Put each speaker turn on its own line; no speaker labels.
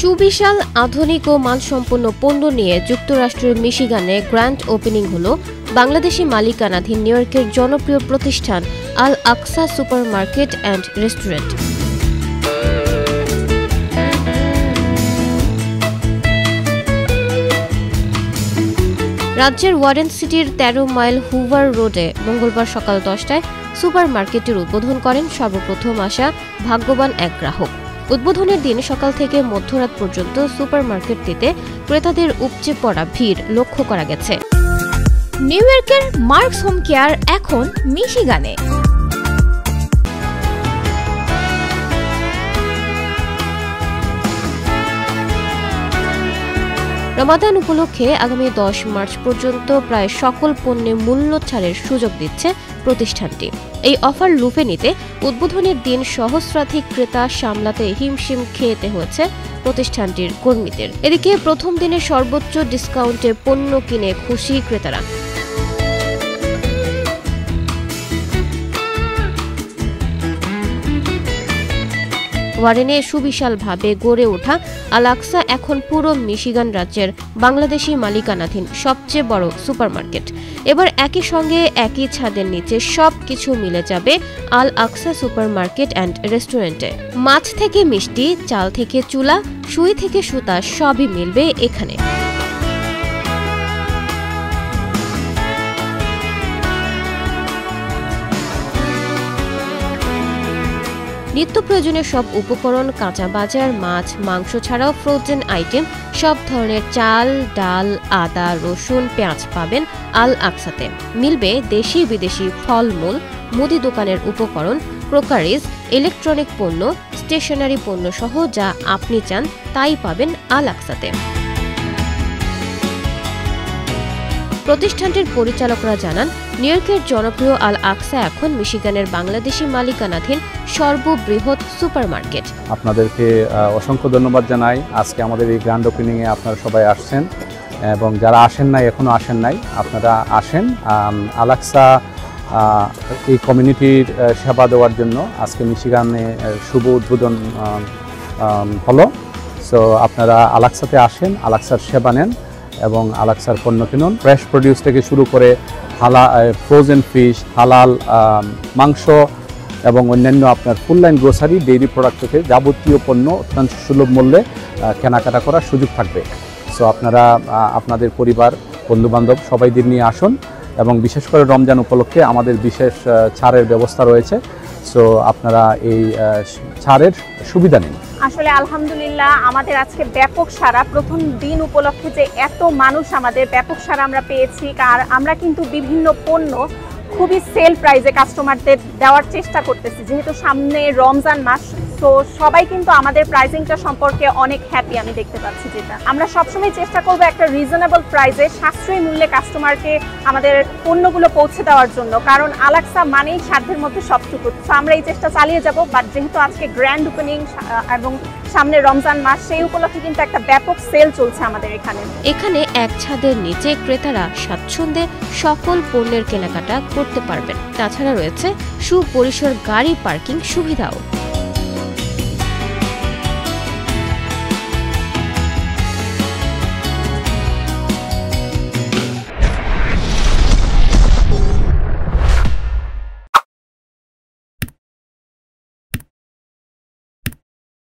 সুবিশাল আধুনিক ও মানসম্পন্ন পণ্য নিয়ে যুক্তরাষ্ট্রের মিশিগানে গ্র্যান্ড ওপেনিং হলো বাংলাদেশি মালিকানাধীন নিউইয়র্কের জনপ্রিয় প্রতিষ্ঠান আল আকসা সুপারমার্কেট অ্যান্ড রেস্টুরেন্ট। রাজ্যের ওয়ারেন সিটির ১৩ মাইল হুভার রোডে মঙ্গলবার সকাল ১০টায় সুপারমার্কেটের উদ্বোধন করেন সর্বপ্রথম আসা ভাগ্যবান এক গ্রাহক। উদ্বোধনের দিন সকাল থেকে মধ্যরাত পর্যন্ত সুপারমার্কেটটিতে ক্রেতাদের উপচে পড়া ভিড় লক্ষ্য করা গেছে।
নিউইয়র্কের মার্কস হোম কেয়ার এখন মিশিগানে।
রমাদান উপলক্ষে আগামী ১০ মার্চ পর্যন্ত প্রায় সকল পণ্যে মূল্য ছাড়ের সুযোগ দিচ্ছে প্রতিষ্ঠানটি। এই অফার লুফে নিতে উদ্বোধনের দিন সহস্রাধিক ক্রেতা সামলাতে হিমশিম খেতে হয়েছে প্রতিষ্ঠানটির কর্মীদের। এদিকে প্রথম দিনে সর্বোচ্চ ডিসকাউন্টে পণ্য কিনে খুশি ক্রেতারা। ওয়ারেনে সুবিশালভাবে গড়ে ওঠা আল আকসা এখন পুরো মিশিগান রাজ্যের বাংলাদেশি মালিকানাধীন সবচেয়ে বড় সুপারমার্কেট। এবার একই সঙ্গে একই ছাদের নিচে সবকিছু মিলে যাবে আল আকসা সুপারমার্কেট অ্যান্ড রেস্টুরেন্টে। মাছ থেকে মিষ্টি, চাল থেকে চুলা, সুই থেকে সুতা সবই মিলবে এখানে। নিত্য প্রয়োজনীয় সব উপকরণ, কাঁচা বাজার, মাছ, মাংস ছাড়াও ফ্রোজেন আইটেম, সব ধরনের চাল, ডাল, আদা, রসুন, পেঁয়াজ পাবেন আল আকসাতে। মিলবে দেশি বিদেশি ফলমূল, মুদি দোকানের উপকরণ, ক্রোকারিজ, ইলেকট্রনিক পণ্য, স্টেশনারি পণ্য সহ যা আপনি চান তাই পাবেন আল আকসাতে। প্রতিষ্ঠানটির পরিচালকরা জানান, নিউইয়র্কের জনপ্রিয় আল আকসা এখন মিশিগানের বাংলাদেশি মালিকানাধীন সর্ববৃহৎ সুপারমার্কেট।
আপনাদেরকে অসংখ্য ধন্যবাদ জানাই। আজকে আমাদের এই গ্র্যান্ড ওপেনিংয়ে আপনারা সবাই আসছেন এবং যারা আসেন নাই এখনও আসেন নাই আপনারা আসেন। আল আকসা এই কমিউনিটির সেবা দেওয়ার জন্য আজকে মিশিগানে শুভ উদ্বোধন হলো। সো আপনারা আল আকসাতে আসেন, আল আকসার সেবা নেন এবং আল আকসার পণ্য কিনুন। ফ্রেশ প্রডিউস থেকে শুরু করে ফ্রোজেন ফিশ, হালাল মাংস এবং অন্যান্য আপনার ফুল লাইন গ্রোসারি, ডেইরি প্রোডাক্ট থেকে যাবতীয় পণ্য অত্যন্ত সুলভ মূল্যে কেনাকাটা করার সুযোগ থাকবে। সো আপনারা আপনাদের পরিবার, বন্ধুবান্ধব সবাইদের নিয়ে আসুন এবং বিশেষ করে রমজান উপলক্ষে আমাদের বিশেষ ছাড়ের ব্যবস্থা রয়েছে। সো আপনারা এই ছাড়ের সুবিধা নিন।
আসলে আলহামদুলিল্লাহ আমাদের আজকে ব্যাপক সাড়া, প্রথম দিন উপলক্ষে যে এত মানুষ আমাদের ব্যাপক সাড়া আমরা পেয়েছি। আর আমরা কিন্তু বিভিন্ন পণ্য খুবই সেল প্রাইসে কাস্টমারদের দেওয়ার চেষ্টা করতেছি, যেহেতু সামনে রমজান মাস। তো সবাই কিন্তু আমাদের প্রাইসিংটা সম্পর্কে অনেক হ্যাপি আমি দেখতে পাচ্ছি। যেটা আমরা সবসময় চেষ্টা করবো একটা রিজনেবল প্রাইসে সাশ্রয়ী মূল্যে কাস্টমারকে আমাদের পণ্যগুলো পৌঁছে দেওয়ার জন্য, কারণ আল আকসা মানেই সাধ্যের মধ্যে সবটুকু। তো আমরা এই চেষ্টা চালিয়ে যাব। বাট যেহেতু আজকে গ্র্যান্ড ওপেনিং এবং সামনে রমজান মাস, সেই উপলক্ষে কিন্তু একটা ব্যাপক সেল চলছে আমাদের এখানে।
এক ছাদের নিচে ক্রেতারা স্বাচ্ছন্দ্যে সকল পণ্যের কেনাকাটা করতে পারবেন। তাছাড়া রয়েছে সুপরিসর গাড়ি পার্কিং সুবিধাও।